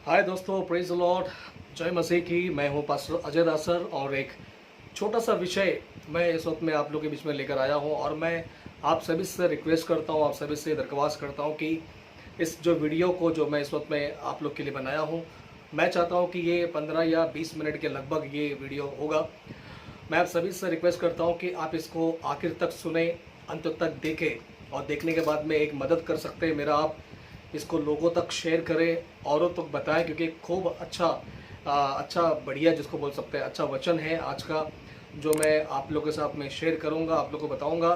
हाय दोस्तों, praise the Lord, जय मसीह की। मैं हूं पास्टर अजय दासर और एक छोटा सा विषय मैं इस वक्त में आप लोगों के बीच में लेकर आया हूं। और मैं आप सभी से रिक्वेस्ट करता हूं, आप सभी से दरख्वास्त करता हूं कि इस जो वीडियो को जो मैं इस वक्त में आप लोग के लिए बनाया हूं, मैं चाहता हूं कि ये 15 या 20 मिनट के लगभग ये वीडियो होगा। मैं आप सभी से रिक्वेस्ट करता हूं कि आप इसको आखिर तक सुने, अंत तक देखें और देखने के बाद में एक मदद कर सकते हैं मेरा, आप इसको लोगों तक शेयर करें, औरों तक बताएं, क्योंकि खूब अच्छा बढ़िया जिसको बोल सकते हैं अच्छा वचन है आज का जो मैं आप लोगों के साथ में शेयर करूंगा, आप लोगों को बताऊंगा।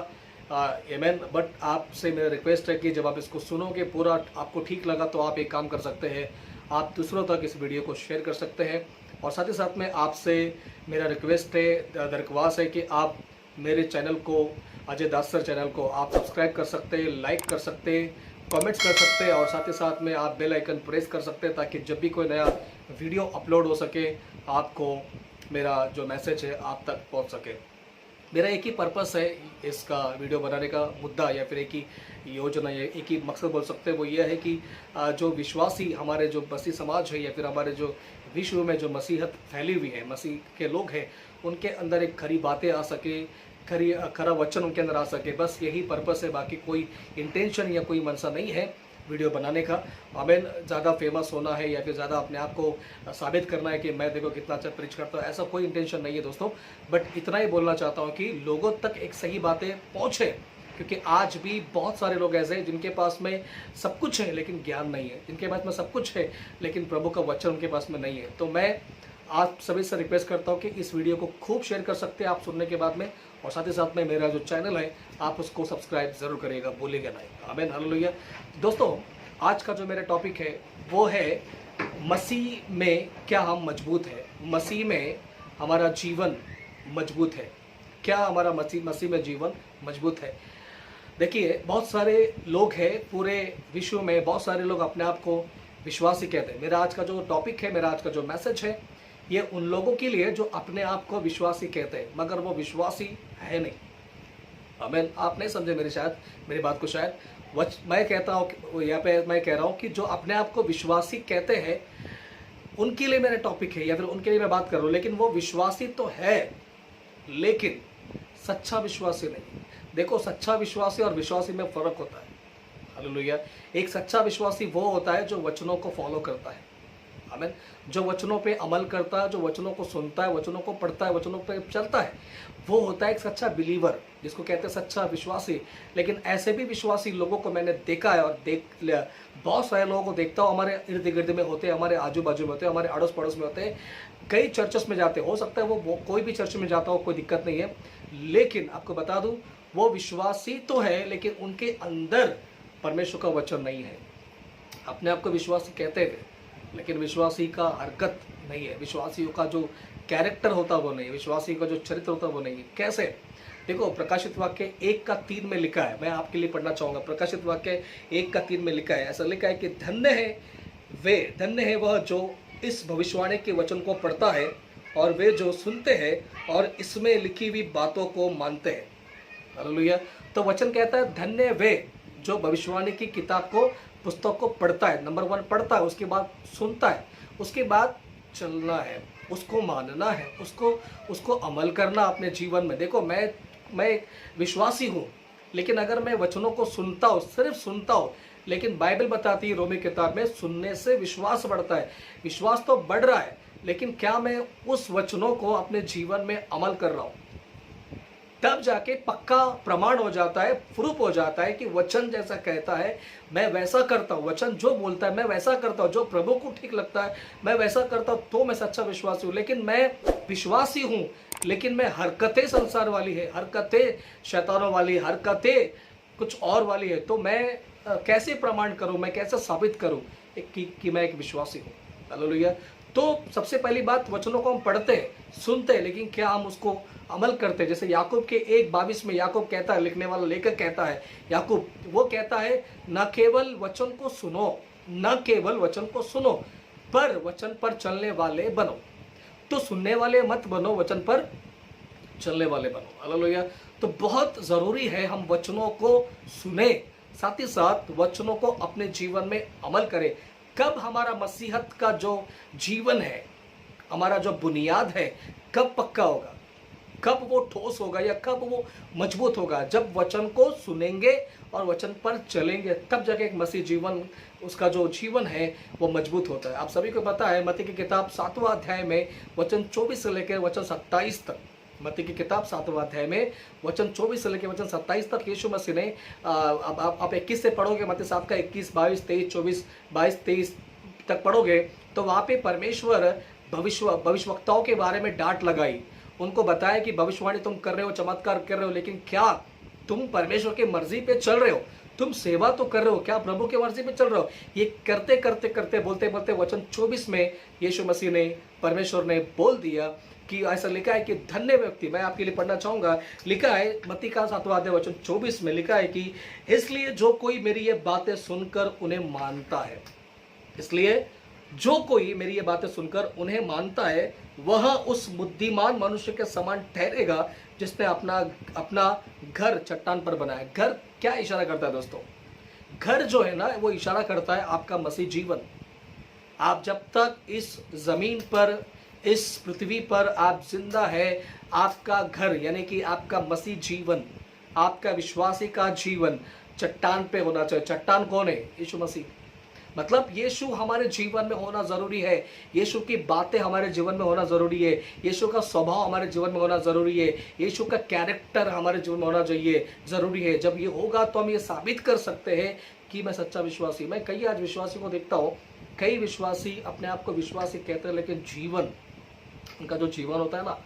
आमेन। बट आपसे मेरा रिक्वेस्ट है कि जब आप इसको सुनोगे, पूरा आपको ठीक लगा तो आप एक काम कर सकते हैं, आप दूसरों तक इस वीडियो को शेयर कर सकते हैं। और साथ ही साथ में आपसे मेरा रिक्वेस्ट है, दरख्वास्त है कि आप मेरे चैनल को, अजय दासर चैनल को आप सब्सक्राइब कर सकते हैं, लाइक कर सकते हैं, कमेंट्स कर सकते हैं और साथ ही साथ में आप बेल आइकन प्रेस कर सकते हैं ताकि जब भी कोई नया वीडियो अपलोड हो सके, आपको मेरा जो मैसेज है आप तक पहुंच सके। मेरा एक ही पर्पस है इसका वीडियो बनाने का, मुद्दा या फिर एक ही योजना या एक ही मकसद बोल सकते हैं, वो ये है कि जो विश्वासी हमारे जो मसीह समाज है या फिर हमारे जो विश्व में जो मसीहत फैली हुई है, मसीह के लोग हैं, उनके अंदर एक खरी बातें आ सके, खरा वचन उनके अंदर आ सके। बस यही पर्पस है, बाकी कोई इंटेंशन या कोई मनसा नहीं है वीडियो बनाने का। हमें ज़्यादा फेमस होना है या फिर ज़्यादा अपने आप को साबित करना है कि मैं देखो कितना अच्छा प्रीच करता हूँ, ऐसा कोई इंटेंशन नहीं है दोस्तों। बट इतना ही बोलना चाहता हूँ कि लोगों तक एक सही बातें पहुँचे, क्योंकि आज भी बहुत सारे लोग ऐसे हैं जिनके पास में सब कुछ है लेकिन ज्ञान नहीं है, जिनके पास में सब कुछ है लेकिन प्रभु का वचन उनके पास में नहीं है। तो मैं आप सभी से रिक्वेस्ट करता हूँ कि इस वीडियो को खूब शेयर कर सकते हैं आप सुनने के बाद में, और साथ ही साथ में मेरा जो चैनल है आप उसको सब्सक्राइब जरूर करिएगा, भूलिएगा नहीं। आमीन, हालेलुया। दोस्तों, आज का जो मेरा टॉपिक है वो है मसीह में क्या हम मजबूत है, मसीह में हमारा जीवन मजबूत है क्या, हमारा मसीह में जीवन मजबूत है। देखिए, बहुत सारे लोग हैं पूरे विश्व में, बहुत सारे लोग अपने आप को विश्वासी कहते हैं। मेरा आज का जो टॉपिक है, मेरा आज का जो मैसेज है, ये उन लोगों के लिए जो अपने आप को विश्वासी कहते हैं मगर वो विश्वासी है नहीं। आमीन। आप नहीं समझे मेरी बात को शायद। मैं कहता हूँ, यहाँ पे मैं कह रहा हूँ कि जो अपने आप को विश्वासी कहते हैं उनके लिए मेरा टॉपिक है या फिर उनके लिए मैं बात कर रहा हूँ, लेकिन वो विश्वासी तो है लेकिन सच्चा विश्वासी नहीं। देखो, सच्चा विश्वासी और विश्वासी में फर्क होता है। हालेलुया। एक सच्चा विश्वासी वो होता है जो वचनों को फॉलो करता है। आमीन। जो वचनों पे अमल करता है, जो वचनों को सुनता है, वचनों को पढ़ता है, वचनों पे चलता है, वो होता है एक सच्चा बिलीवर, जिसको कहते हैं सच्चा विश्वासी। लेकिन ऐसे भी विश्वासी लोगों को मैंने देखा है और बहुत सारे लोगों को देखता हूँ, हमारे इर्द गिर्द में होते हैं, हमारे आजू बाजू में होते हैं, हमारे अड़ोस पड़ोस में होते हैं, कई चर्चेस में जाते हैं। हो सकता है वो कोई भी चर्च में जाता हो, कोई दिक्कत नहीं है, लेकिन आपको बता दूं वो विश्वासी तो है लेकिन उनके अंदर परमेश्वर का वचन नहीं है। अपने आप को विश्वासी कहते हैं लेकिन विश्वासी का हरकत नहीं है, विश्वासियों का जो कैरेक्टर होता है वो नहीं है, विश्वासी का जो चरित्र होता है वो नहीं है। कैसे? देखो, प्रकाशित वाक्य 1:3 में लिखा है, मैं आपके लिए पढ़ना चाहूँगा। प्रकाशित वाक्य 1:3 में लिखा है, ऐसा लिखा है कि धन्य है वह जो इस भविष्यवाणी के वचन को पढ़ता है और वे जो सुनते हैं और इसमें लिखी हुई बातों को मानते हैं। हालेलुया। तो वचन कहता है धन्य वे जो भविष्यवाणी की किताब को, पुस्तक को पढ़ता है। नंबर 1 पढ़ता है, उसके बाद सुनता है, उसके बाद चलना है, उसको मानना है, उसको अमल करना अपने जीवन में। देखो, मैं एक विश्वासी हूँ लेकिन अगर मैं वचनों को सुनता हूँ, सिर्फ सुनता हूँ, लेकिन बाइबल बताती है रोमी किताब में सुनने से विश्वास बढ़ता है। विश्वास तो बढ़ रहा है लेकिन क्या मैं उस वचनों को अपने जीवन में अमल कर रहा हूँ? तब जाके पक्का प्रमाण हो जाता है, प्रूफ हो जाता है कि वचन जैसा कहता है मैं वैसा करता हूँ, वचन जो बोलता है मैं वैसा करता हूँ, जो प्रभु को ठीक लगता है मैं वैसा करता हूँ, तो मैं सच्चा विश्वासी हूँ। लेकिन मैं विश्वासी हूँ लेकिन मैं हरकतें संसार वाली है, हरकतें शैतानों वाली, हरकतें कुछ और वाली है, तो मैं कैसे प्रमाण करूँ, मैं कैसे साबित करूँ कि मैं एक विश्वासी हूँ? हालेलुया। तो सबसे पहली बात, वचनों को हम पढ़ते हैं, सुनते हैं, लेकिन क्या हम उसको अमल करते हैं? जैसे याकूब के 1:22 में याकूब कहता है, लिखने वाला लेखक कहता है, याकूब वो कहता है न केवल वचन को सुनो, न केवल वचन को सुनो पर वचन पर चलने वाले बनो। तो सुनने वाले मत बनो, वचन पर चलने वाले बनो। हालेलुया। तो बहुत ज़रूरी है हम वचनों को सुने, साथ ही साथ वचनों को अपने जीवन में अमल करें, कब हमारा मसीहत का जो जीवन है, हमारा जो बुनियाद है, कब पक्का होगा, कब वो ठोस होगा या कब वो मजबूत होगा? जब वचन को सुनेंगे और वचन पर चलेंगे, तब जाके एक मसीह जीवन, उसका जो जीवन है वो मजबूत होता है। आप सभी को पता है मत्ती की किताब 7वां अध्याय में वचन 24 से लेकर वचन 27 तक, मत्ती की किताब 7वां अध्याय में वचन 24 से लेकर वचन 27 तक यीशु मसीह ने, आप 21 से पढ़ोगे, मत्ती 7 का 21, 22, 23, 24, 22, 23 तक पढ़ोगे तो वहाँ पे परमेश्वर भविष्यवक्ताओं के बारे में डांट लगाई, उनको बताया कि भविष्यवाणी तुम कर रहे हो, चमत्कार कर रहे हो, लेकिन क्या तुम परमेश्वर की मर्जी पे चल रहे हो? तुम सेवा तो कर रहे हो, क्या प्रभु की मर्जी पे चल रहे हो? ये करते करते करते बोलते बोलते वचन 24 में यीशु मसीह ने, परमेश्वर ने बोल दिया कि ऐसा लिखा है कि धन्य व्यक्ति, मैं आपके लिए पढ़ना चाहूंगा, लिखा है मत्ती का 7वां अध्याय वचन 24 में लिखा है कि इसलिए जो कोई मेरी ये बातें सुनकर उन्हें मानता है, इसलिए जो कोई मेरी ये बातें सुनकर उन्हें मानता है, वह उस बुद्धिमान मनुष्य के समान ठहरेगा जिसने अपना घर चट्टान पर बनाया। घर क्या इशारा करता है दोस्तों? घर जो है ना, वो इशारा करता है आपका मसीह जीवन। आप जब तक इस जमीन पर, इस पृथ्वी पर आप जिंदा है, आपका घर यानी कि आपका मसीह जीवन, आपका विश्वासी का जीवन चट्टान पे होना चाहिए। चट्टान कौन है? यीशु मसीह। मतलब यीशु हमारे जीवन में होना जरूरी है, यीशु की बातें हमारे जीवन में होना जरूरी है, यीशु का स्वभाव हमारे जीवन में होना जरूरी है, यीशु का कैरेक्टर हमारे जीवन में होना चाहिए, जरूरी है। जब ये होगा तो हम ये साबित कर सकते हैं कि मैं सच्चा विश्वासी। मैं कई आज विश्वासी को देखता हूँ, कई विश्वासी अपने आप को विश्वासी कहते हैं, लेकिन जीवन, उनका जो जीवन होता है ना,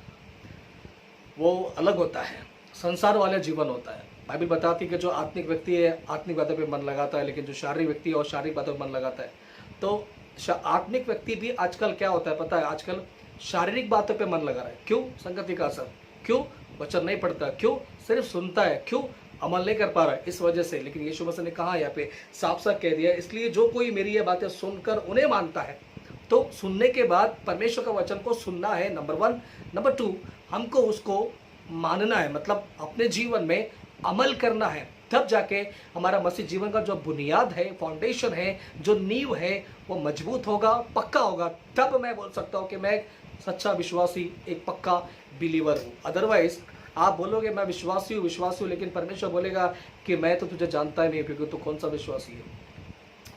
वो अलग होता है, संसार वाला जीवन होता है। बाइबल बताती है कि जो आत्मिक व्यक्ति है आत्मिक बातों पे मन लगाता है, लेकिन जो शारीरिक व्यक्ति है और शारीरिक बातों पे मन लगाता है। तो आत्मिक व्यक्ति भी आजकल क्या होता है पता है? आजकल शारीरिक बातों पे मन लगा रहा है। क्यों? संगति का असर। क्यों? वचन नहीं पढ़ता। क्यों? सिर्फ सुनता है। क्यों? अमल नहीं कर पा रहा है, इस वजह से। लेकिन यीशु मसीह ने कहा यहाँ पे साफ साफ कह दिया, इसलिए जो कोई मेरी ये बातें सुनकर उन्हें मानता है। तो सुनने के बाद परमेश्वर का वचन को सुनना है, नंबर 1। नंबर 2, हमको उसको मानना है, मतलब अपने जीवन में अमल करना है। तब जाके हमारा मसीह जीवन का जो बुनियाद है, फाउंडेशन है, जो नींव है, वो मजबूत होगा, पक्का होगा। तब मैं बोल सकता हूँ कि मैं एक सच्चा विश्वासी, एक पक्का बिलीवर हूँ। अदरवाइज आप बोलोगे मैं विश्वासी हूँ, लेकिन परमेश्वर बोलेगा कि मैं तो तुझे जानता ही नहीं, क्योंकि तू कौन सा विश्वासी है?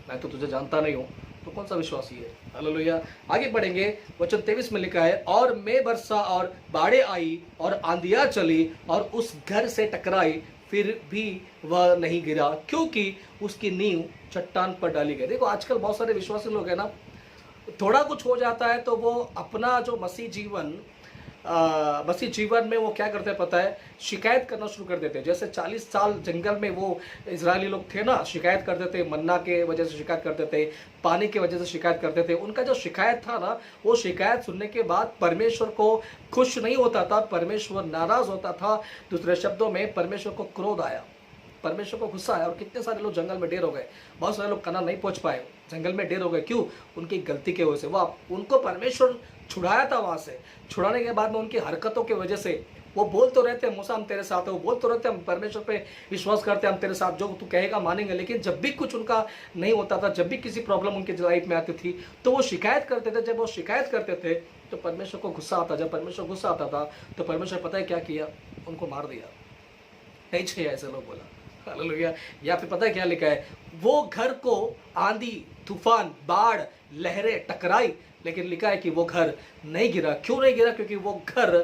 मैं तो तुझे जानता नहीं हूँ, तो कौन सा विश्वासी है? हालेलुया। आगे बढ़ेंगे, वचन 23 में लिखा है, और मैं बरसा और बाढ़ें आई और आंधियां चली और उस घर से टकराई, फिर भी वह नहीं गिरा, क्योंकि उसकी नींव चट्टान पर डाली गई। देखो आजकल बहुत सारे विश्वासी लोग हैं ना, थोड़ा कुछ हो जाता है तो वो अपना जो मसीह जीवन में वो क्या करते हैं पता है? शिकायत करना शुरू कर देते हैं। जैसे 40 साल जंगल में वो इजरायली लोग थे ना, शिकायत करते थे, मन्ना के वजह से शिकायत करते थे, पानी की वजह से शिकायत करते थे। उनका जो शिकायत था ना, वो शिकायत सुनने के बाद परमेश्वर को खुश नहीं होता था, परमेश्वर नाराज होता था। दूसरे शब्दों में परमेश्वर को क्रोध आया, परमेश्वर को गुस्सा आया, और कितने सारे लोग जंगल में ढेर हो गए। बहुत सारे लोग कनान नहीं पहुंच पाए, जंगल में ढेर हो गए। क्यों? उनकी गलती के वजह से। वह उनको परमेश्वर छुड़ाया था वहां से। छुड़ाने के बाद में उनकी हरकतों की वजह से वो बोल तो रहते हैं, मूसा हम तेरे साथ है, वो बोल तो रहते हैं हम परमेश्वर पे विश्वास करते हैं, हम तेरे साथ, जो तू कहेगा मानेंगे। लेकिन जब भी कुछ उनका नहीं होता था, जब भी किसी प्रॉब्लम उनकी लाइफ में आती थी, तो वो शिकायत करते थे। जब वो शिकायत करते थे तो परमेश्वर को गुस्सा आता। जब परमेश्वर गुस्सा आता था तो परमेश्वर पता है क्या किया? उनको मार दिया। नहीं चाहिए ऐसे लोग, बोला। हालेलुया। यहाँ पे पता है क्या लिखा है? वो घर को आंधी, तूफान, बाढ़, लहरें टकराई, लेकिन लिखा है कि वो घर नहीं गिरा। क्यों नहीं गिरा? क्योंकि वो घर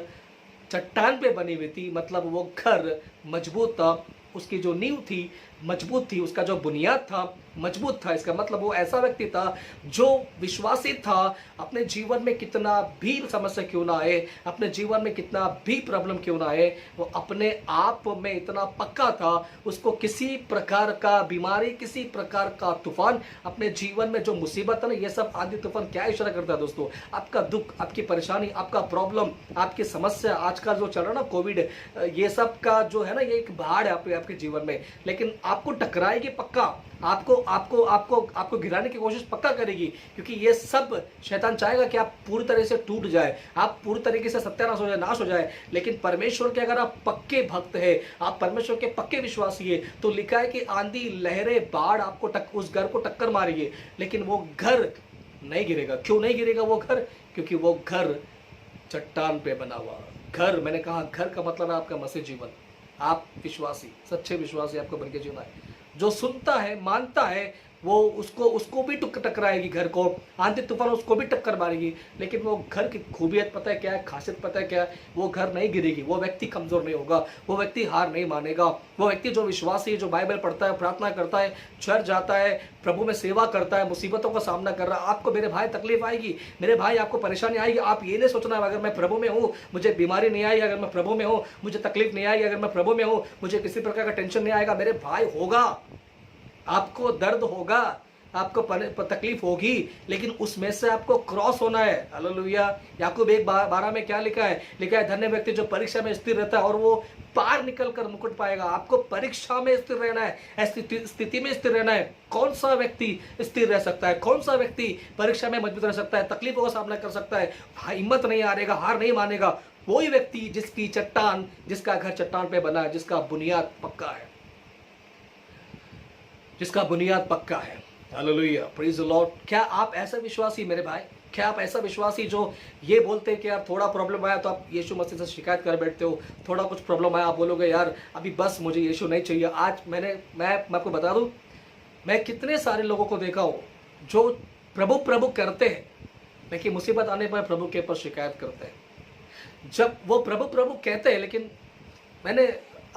चट्टान पे बनी हुई थी, मतलब वो घर मजबूत था, उसकी जो नींव थी मजबूत थी, उसका जो बुनियाद था मजबूत था। इसका मतलब वो ऐसा व्यक्ति था जो विश्वासी था। अपने जीवन में कितना भी समस्या क्यों ना आए, अपने जीवन में कितना भी प्रॉब्लम क्यों ना आए, वो अपने आप में इतना पक्का था, उसको किसी प्रकार का बीमारी, किसी प्रकार का तूफान, अपने जीवन में जो मुसीबत है ना, ये सब आंधी तूफान क्या इशारा करता है दोस्तों? आपका दुख, आपकी परेशानी, आपका प्रॉब्लम, आपकी समस्या, आज का जो चल रहा है ना कोविड, ये सब का जो है ना, ये एक बाढ़ है आपके जीवन में। लेकिन आपको टकराएगी पक्का, आपको आपको आपको आपको गिराने की कोशिश पक्का करेगी, क्योंकि ये सब शैतान चाहेगा कि आप पूरी तरह से टूट जाए, आप पूरी तरीके से सत्यानाश हो जाए, नाश हो जाए। लेकिन परमेश्वर के अगर आप पक्के भक्त हैं, आप परमेश्वर के पक्के विश्वासी है, तो लिखा है कि आंधी लहरें बाढ़ आपको उस घर को टक्कर मारेगी, लेकिन वो घर नहीं गिरेगा। क्यों नहीं गिरेगा वो घर? क्योंकि वो घर चट्टान पे बना हुआ घर। मैंने कहा घर का मतलब है आपका मसीह जीवन। आप विश्वासी, सच्चे विश्वासी आपको बन के जीना है। जो सुनता है, मानता है, वो उसको भी टकराएगी, घर को आंधी तूफान उसको भी टक्कर मारेगी, लेकिन वो घर की खूबियत पता है क्या है, खासियत पता है क्या है? वो घर नहीं गिरेगी, वो व्यक्ति कमजोर नहीं होगा, वो व्यक्ति हार नहीं मानेगा। वो व्यक्ति जो विश्वासी, जो बाइबल पढ़ता है, प्रार्थना करता है, चर्च जाता है, प्रभु में सेवा करता है, मुसीबतों का सामना कर रहा है। आपको मेरे भाई तकलीफ आएगी, मेरे भाई आपको परेशानी आएगी, आप ये नहीं सोचना है अगर मैं प्रभु में हूँ मुझे बीमारी नहीं आएगी, अगर मैं प्रभु में हूँ मुझे तकलीफ नहीं आएगी, अगर मैं प्रभु में हूँ मुझे किसी प्रकार का टेंशन नहीं आएगा। मेरे भाई होगा, आपको दर्द होगा, आपको तकलीफ होगी, लेकिन उसमें से आपको क्रॉस होना है। हालेलुया। याकूब 1:12 में क्या लिखा है? लिखा है धन्य व्यक्ति जो परीक्षा में स्थिर रहता है और वो पार निकल कर मुकुट पाएगा। आपको परीक्षा में स्थिर रहना है, स्थिति में स्थिर रहना है। कौन सा व्यक्ति स्थिर रह सकता है? कौन सा व्यक्ति परीक्षा में मजबूत रह सकता है, तकलीफों का सामना कर सकता है, हिम्मत नहीं हारेगा, हार नहीं मानेगा? वही व्यक्ति जिसकी चट्टान, जिसका घर चट्टान पे बना है, जिसका बुनियाद पक्का है, जिसका बुनियाद पक्का है। Hallelujah, praise the Lord. क्या आप ऐसा विश्वासी मेरे भाई? क्या आप ऐसा विश्वासी जो ये बोलते हैं कि यार थोड़ा प्रॉब्लम आया तो आप यीशु मसीह से शिकायत कर बैठते हो, थोड़ा कुछ प्रॉब्लम आया आप बोलोगे यार अभी बस मुझे यीशु नहीं चाहिए। आज मैं आपको बता दूं, मैं कितने सारे लोगों को देखा हूं जो प्रभु प्रभु करते हैं, लेकिन मुसीबत आने पर प्रभु के ऊपर शिकायत करते हैं। जब वो प्रभु प्रभु कहते हैं, लेकिन मैंने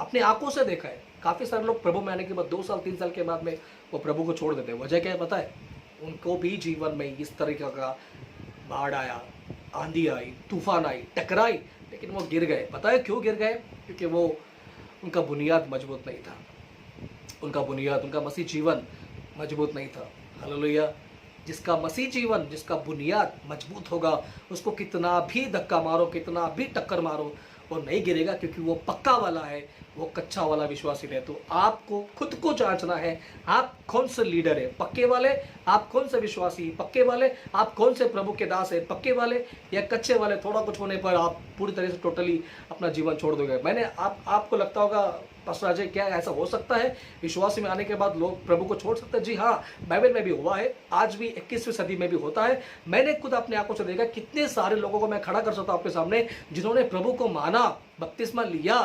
अपनी आंखों से देखा है काफ़ी सारे लोग प्रभु में आने के बाद 2 साल 3 साल के बाद में वो प्रभु को छोड़ देते हैं। वजह क्या है पता है? उनको भी जीवन में इस तरीके का बाढ़ आया, आंधी आई, तूफान आई, टकराई, लेकिन वो गिर गए। पता है क्यों गिर गए? क्योंकि वो उनका बुनियाद मजबूत नहीं था, उनका बुनियाद, उनका मसीह जीवन मजबूत नहीं था। हालेलुया। जिसका मसीह जीवन, जिसका बुनियाद मजबूत होगा, उसको कितना भी धक्का मारो, कितना भी टक्कर मारो, वो नहीं गिरेगा, क्योंकि वो पक्का वाला है, वो कच्चा वाला विश्वासी है। तो आपको खुद को जांचना है, आप कौन से लीडर है, पक्के वाले? आप कौन से विश्वासी पक्के वाले? आप कौन से प्रभु के दास है, पक्के वाले या कच्चे वाले? थोड़ा कुछ होने पर आप पूरी तरह से टोटली अपना जीवन छोड़ दोगे। आपको लगता होगा पास्टर अजय क्या ऐसा हो सकता है, विश्वासी में आने के बाद लोग प्रभु को छोड़ सकते हैं? जी हाँ, बाइबल में भी हुआ है, आज भी 21वीं सदी में भी होता है। मैंने खुद अपनी आंखों से देखा, कितने सारे लोगों को मैं खड़ा कर सकता हूँ आपके सामने, जिन्होंने प्रभु को माना, बपतिस्मा लिया,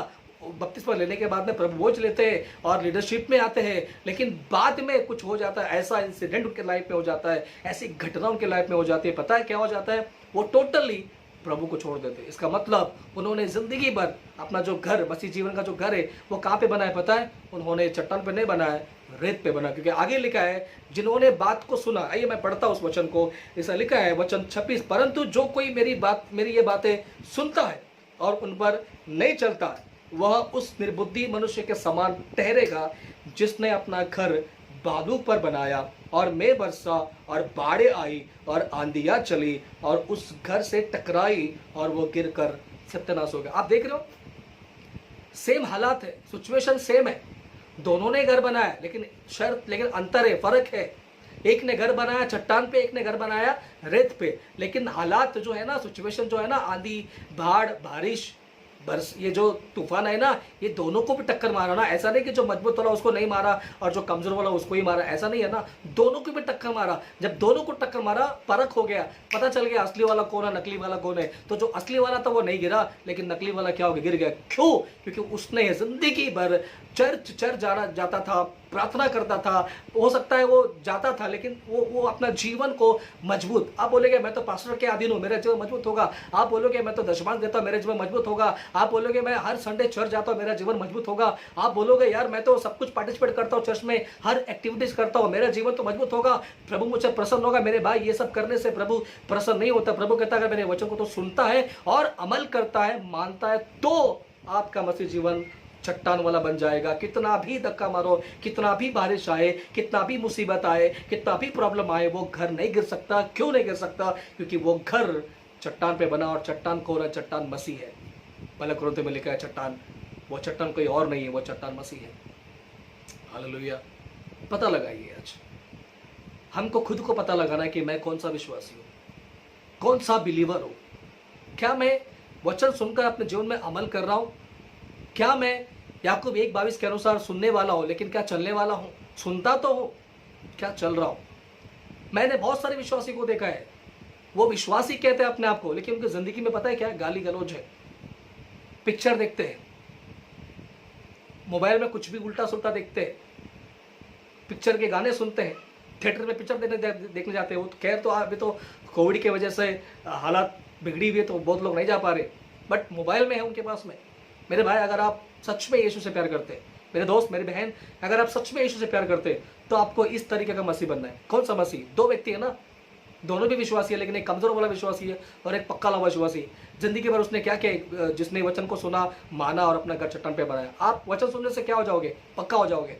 बपतिस्मा लेने के बाद में प्रभु बोझ लेते हैं और लीडरशिप में आते हैं, लेकिन बाद में कुछ हो जाता है, ऐसा इंसिडेंट उनके लाइफ में हो जाता है, ऐसी घटना उनके लाइफ में हो जाती है। पता है क्या हो जाता है? वो टोटली प्रभु को छोड़ देते। इसका मतलब उन्होंने जिंदगी भर अपना जो घर, मसीह जीवन का जो घर है, वो कहाँ पे बना है पता है? उन्होंने चट्टान पे नहीं बनाया, रेत पे बना। क्योंकि आगे लिखा है जिन्होंने बात को सुना। आइए मैं पढ़ता हूँ उस वचन को। ऐसा लिखा है वचन 26, परंतु जो कोई मेरी ये बातें सुनता है और उन पर नहीं चलता, वह उस निर्बुद्धि मनुष्य के समान ठहरेगा, जिसने अपना घर बालू पर बनाया और मैं बरसा और बाढ़ें आई और आंधियां चली और उस घर से टकराई और वो गिरकर सत्यानाश हो गया। आप देख रहे हो, सेम हालात है, सिचुएशन सेम है, दोनों ने घर बनाया, लेकिन अंतर है, फर्क है। एक ने घर बनाया चट्टान पे, एक ने घर बनाया रेत पे, लेकिन हालात जो है ना, सिचुएशन जो है ना, आंधी, बाढ़, बारिश, बरस, ये जो तूफान है ना, ये दोनों को भी टक्कर मारा ना। ऐसा नहीं कि जो मजबूत वाला उसको नहीं मारा और जो कमजोर वाला उसको ही मारा, ऐसा नहीं है ना, दोनों को भी टक्कर मारा। जब दोनों को टक्कर मारा, परख हो गया, पता चल गया असली वाला कौन है, नकली वाला कौन है। तो जो असली वाला था वो नहीं गिरा, लेकिन नकली वाला क्या हो गया? गिर गया। क्यों? क्योंकि उसने जिंदगी भर चर्च जाता था, प्रार्थना करता था, हो सकता है वो जाता था, लेकिन वो अपना जीवन को मजबूत, आप बोलोगे मैं तो पास्टर के अधीन हूँ, मेरा जीवन मजबूत होगा। आप बोलोगे मैं तो दशमांश देता हूँ, मेरा जीवन मजबूत होगा। आप बोलोगे मैं हर संडे चर्च जाता हूँ, मेरा जीवन मजबूत होगा। आप बोलोगे यार मैं तो सब कुछ पार्टिसिपेट करता हूँ चर्च में, हर एक्टिविटीज करता हूँ, मेरा जीवन तो मजबूत होगा, प्रभु मुझसे प्रसन्न होगा। मेरे भाई, ये सब करने से प्रभु प्रसन्न नहीं होता। प्रभु कहता है अगर मेरे वचन को तो सुनता है और अमल करता है, मानता है, तो आपका मसीह जीवन चट्टान वाला बन जाएगा। कितना भी धक्का मारो, कितना भी बारिश आए, कितना भी मुसीबत आए, कितना भी प्रॉब्लम आए, वो घर नहीं गिर सकता। क्यों नहीं गिर सकता? क्योंकि वो घर चट्टान पे बना, और चट्टान कौन है? चट्टान मसीह है। पहले कुरिन्थियों में लिखा है चट्टान, वो चट्टान कोई और नहीं है, वो चट्टान मसीह है। हालेलुया। पता लगाइए आज। हमको खुद को पता लगाना है कि मैं कौन सा विश्वासी हूँ, कौन सा बिलीवर हूँ। क्या मैं वचन सुनकर अपने जीवन में अमल कर रहा हूँ? क्या मैं याकूब 1:22 के अनुसार सुनने वाला हूँ, लेकिन क्या चलने वाला हूँ? सुनता तो हूँ, क्या चल रहा हूँ? मैंने बहुत सारे विश्वासी को देखा है, वो विश्वासी कहते हैं अपने आप को, लेकिन उनकी जिंदगी में पता है क्या है? गाली गलौज है। पिक्चर देखते हैं, मोबाइल में कुछ भी उल्टा सुल्टा देखते हैं, पिक्चर के गाने सुनते हैं, थिएटर में पिक्चर देखने जाते हैं। वो तो खैर तो अभी तो कोविड की वजह से हालात बिगड़ी हुई है, तो बहुत लोग नहीं जा पा रहे, बट मोबाइल में है उनके पास में। मेरे भाई, अगर आप सच में यीशु से प्यार करते हैं, मेरे दोस्त, मेरी बहन, अगर आप सच में यीशु से प्यार करते हैं, तो आपको इस तरीके का मसीह बनना है। कौन सा मसीह? दो व्यक्ति है ना, दोनों भी विश्वासी है, लेकिन एक कमजोर वाला विश्वासी है और एक पक्का वाला विश्वासी। जिंदगी भर उसने क्या किया? जिसने वचन को सुना, माना और अपना घर चट्टान पे बनाया। आप वचन सुनने से क्या हो जाओगे? पक्का हो जाओगे।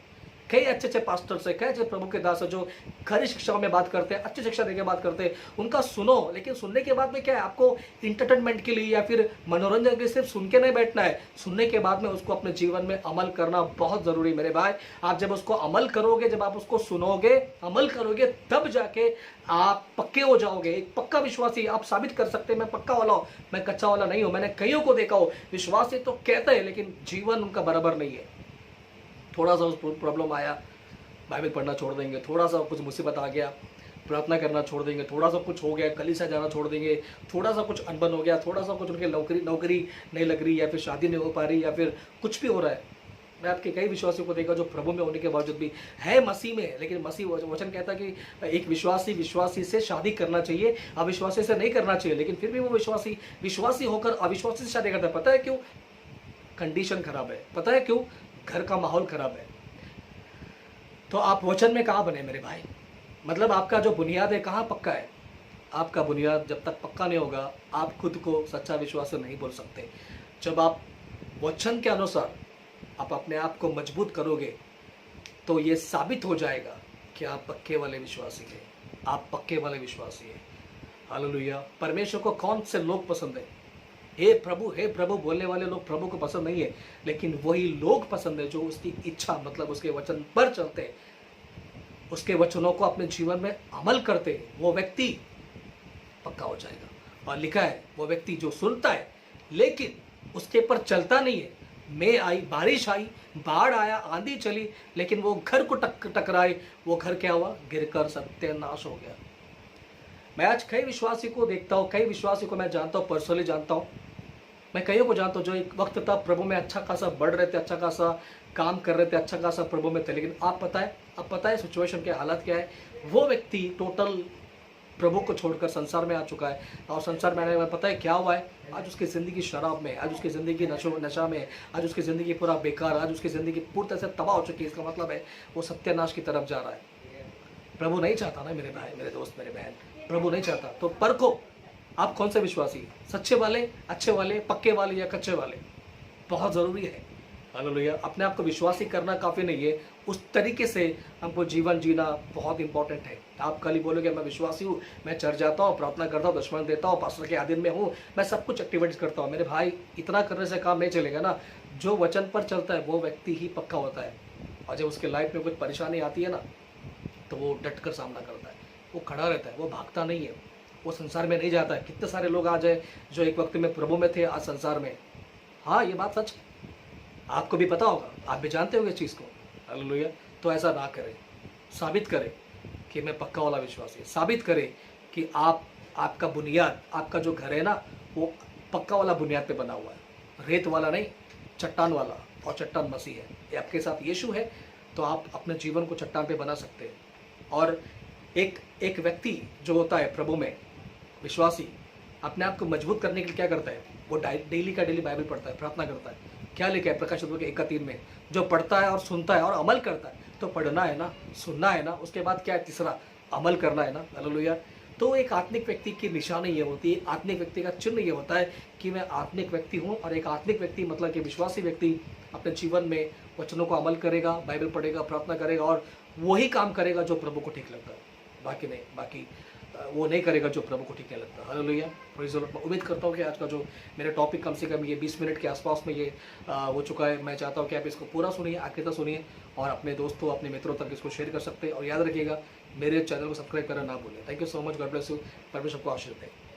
कई अच्छे अच्छे पास्टर्स है, कई अच्छे प्रभु के दास है जो खरी शिक्षा में बात करते हैं, अच्छी शिक्षा देकर बात करते हैं, उनका सुनो। लेकिन सुनने के बाद में क्या है? आपको इंटरटेनमेंट के लिए या फिर मनोरंजन के लिए सिर्फ सुन के नहीं बैठना है। सुनने के बाद में उसको अपने जीवन में अमल करना बहुत जरूरी। मेरे भाई, आप जब उसको अमल करोगे, जब आप उसको सुनोगे, अमल करोगे, तब जाके आप पक्के हो जाओगे। एक पक्का विश्वासी आप साबित कर सकते हैं, मैं पक्का वाला हूं, मैं कच्चा वाला नहीं हूं। मैंने कईयों को देखा हो, विश्वासी तो कहते हैं लेकिन जीवन उनका बराबर नहीं है। थोड़ा सा प्रॉब्लम आया, बाइबल पढ़ना छोड़ देंगे। थोड़ा सा कुछ मुसीबत आ गया, प्रार्थना करना छोड़ देंगे। थोड़ा सा कुछ हो गया, कलीसिया जाना छोड़ देंगे। थोड़ा सा कुछ अनबन हो गया, थोड़ा सा कुछ उनके नौकरी नहीं लग रही, या फिर शादी नहीं हो पा रही, या फिर कुछ भी हो रहा है। मैं आपके कई विश्वासियों को देखा जो प्रभु में होने के बावजूद भी है मसीह में, लेकिन मसीह वचन कहता है कि एक विश्वासी से शादी करना चाहिए, अविश्वासी से नहीं करना चाहिए। लेकिन फिर भी वो विश्वासी होकर अविश्वासी से शादी करता है। पता है क्यों? कंडीशन खराब है। पता है क्यों? घर का माहौल खराब है। तो आप वचन में कहाँ बने मेरे भाई? मतलब आपका जो बुनियाद है कहाँ पक्का है? आपका बुनियाद जब तक पक्का नहीं होगा, आप खुद को सच्चा विश्वास नहीं बोल सकते। जब आप वचन के अनुसार आप अपने आप को मजबूत करोगे, तो ये साबित हो जाएगा कि आप पक्के वाले विश्वासी हैं। आप पक्के वाले विश्वासी हैं। हालेलुया। परमेश्वर को कौन से लोग पसंद है? हे प्रभु बोलने वाले लोग प्रभु को पसंद नहीं है, लेकिन वही लोग पसंद है जो उसकी इच्छा, मतलब उसके वचन पर चलते हैं, उसके वचनों को अपने जीवन में अमल करते हैं। वो व्यक्ति पक्का हो जाएगा। और लिखा है, वो व्यक्ति जो सुनता है लेकिन उसके पर चलता नहीं है। मैं आई, बारिश आई, बाढ़ आया, आंधी चली, लेकिन वो घर को टकराए, वो घर क्या हुआ? गिरकर सत्यानाश हो गया। मैं आज कई विश्वासी को देखता हूँ, कई विश्वासी को मैं जानता हूँ, पर्सनली जानता हूँ। मैं कईयों को जानता हूँ जो एक वक्त था प्रभु में अच्छा खासा बढ़ रहे थे, अच्छा खासा काम कर रहे थे, अच्छा खासा प्रभु में थे, लेकिन आप पता है सिचुएशन के हालत क्या है? वो व्यक्ति टोटल प्रभु को छोड़कर संसार में आ चुका है। और संसार में आने में पता है क्या हुआ है? आज उसकी ज़िंदगी शराब में, आज उसकी ज़िंदगी नशा में, आज उसकी ज़िंदगी पूरा बेकार, आज उसकी ज़िंदगी पूरी तरह से तबाह हो चुकी है। इसका मतलब है वो सत्यानाश की तरफ जा रहा है। प्रभु नहीं चाहता ना मेरे भाई, मेरे दोस्त, मेरे बहन, प्रभु नहीं चाहता। तो परखो आप कौन से विश्वासी, सच्चे वाले, अच्छे वाले, पक्के वाले या कच्चे वाले? बहुत ज़रूरी है। हालेलुया। अपने आप को विश्वासी करना काफ़ी नहीं है, उस तरीके से हमको जीवन जीना बहुत इंपॉर्टेंट है। आप कल ही बोलोगे मैं विश्वासी हूँ, मैं चर्च जाता हूँ, प्रार्थना करता हूँ, दशमन देता हूँ, पास्टर के अधीन में हूँ, मैं सब कुछ एक्टिविटीज करता हूँ। मेरे भाई, इतना करने से काम नहीं चलेगा ना। जो वचन पर चलता है वो व्यक्ति ही पक्का होता है। और जब उसके लाइफ में कुछ परेशानी आती है ना, तो वो डट कर सामना करता है, वो खड़ा रहता है, वो भागता नहीं है, वो संसार में नहीं जाता है। कितने सारे लोग आज है जो एक वक्त में प्रभु में थे, आज संसार में। हाँ, ये बात सच है, आपको भी पता होगा, आप भी जानते होंगे इस चीज़ को। हालेलुया। तो ऐसा ना करें, साबित करें कि मैं पक्का वाला विश्वासी, साबित करें कि आपका बुनियाद, आपका जो घर है ना, वो पक्का वाला बुनियाद पे बना हुआ है, रेत वाला नहीं, चट्टान वाला। और चट्टान मसीह है। ये आपके साथ यीशु है, तो आप अपने जीवन को चट्टान पे बना सकते हैं। और एक व्यक्ति जो होता है प्रभु में विश्वासी, अपने आप को मजबूत करने के लिए क्या करता है? वो डेली का डेली बाइबल पढ़ता है, प्रार्थना करता है। क्या लिखा है प्रकाशित के 1:3 में? जो पढ़ता है और सुनता है और अमल करता है। तो पढ़ना है ना, सुनना है ना, उसके बाद क्या है? तीसरा, अमल करना है ना। हालेलुया। तो एक आत्मिक व्यक्ति की निशानी ये होती है, आत्मिक व्यक्ति का चिन्ह ये होता है कि मैं आत्मिक व्यक्ति हूँ। और एक आत्मिक व्यक्ति मतलब कि विश्वासी व्यक्ति अपने जीवन में वचनों को अमल करेगा, बाइबल पढ़ेगा, प्रार्थना करेगा और वही काम करेगा जो प्रभु को ठीक लगता है, बाकी नहीं। बाकी वो नहीं करेगा जो प्रभु को ठीक नहीं लगता। Hallelujah, praise the Lord. मैं उम्मीद करता हूँ कि आज का जो मेरा टॉपिक कम से कम ये 20 मिनट के आसपास में ये हो चुका है। मैं चाहता हूँ कि आप इसको पूरा सुनिए, आखिर तक सुनिए और अपने दोस्तों, अपने मित्रों तक इसको शेयर कर सकते हैं। और याद रखिएगा, मेरे चैनल को सब्सक्राइब करना ना भूलें। Thank you so much, God bless you. परमेश्वर को आशीर्वाद दें।